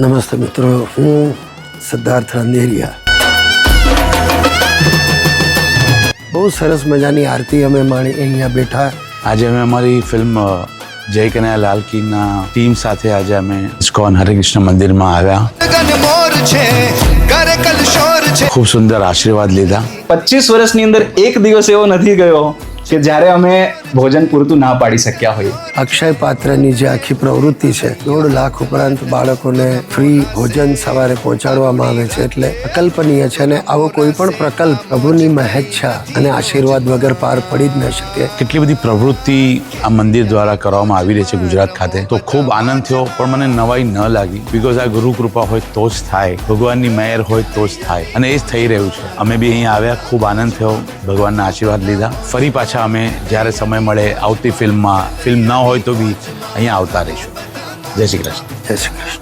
નમસ્તે મિત્રો, હું સિદ્ધાર્થ રંધેરિયા. બહુ સરસ મજાની આરતી અમે માણી અહીંયા બેઠા. આજે અમે અમારી ફિલ્મ જય કનૈયા લાલ કીના ટીમ સાથે આજે અમે ઇસ્કોન હરે કૃષ્ણ મંદિરમાં આવ્યા. ખૂબ સુંદર આશીર્વાદ લીધા. 25 વર્ષની અંદર એક દિવસ એવો નથી ગયો કે જ્યારે અમે ભોજન પૂરતું ના પાડી શક્યા હોઈએ. અક્ષય પાત્રની જે આખી પ્રવૃત્તિ છે, 1.5 લાખ ઉપરાંત બાળકોને ફ્રી ભોજન સવારે પહોંચાડવામાં આવે છે, એટલે અકલ્પનીય છે. અને આવો કોઈ પણ પ્રકલ્પ પ્રભુની મહેચ્છા અને આશીર્વાદ વગર પાર પડી જ ન શકે. કેટલી બધી પ્રવૃત્તિ આ મંદિર દ્વારા કરવામાં આવી રહી છે ગુજરાત ખાતે. તો ખૂબ આનંદ થયો, પણ મને નવાઈ ન લાગી. બિકોઝ આ ગુરુ કૃપા હોય તો જ થાય, ભગવાનની મહેર હોય તો જ થાય, અને એ જ થઈ રહ્યું છે. અમે બી અહીંયા આવ્યા, ખૂબ આનંદ થયો, ભગવાનના આશીર્વાદ લીધા. ફરી પાછા અમે જ્યારે સમય મળે આવતી ફિલ્મ ન હોય તો બી અહીંયા આવતા રહીશું. જય શ્રી કૃષ્ણ. જય શ્રી કૃષ્ણ.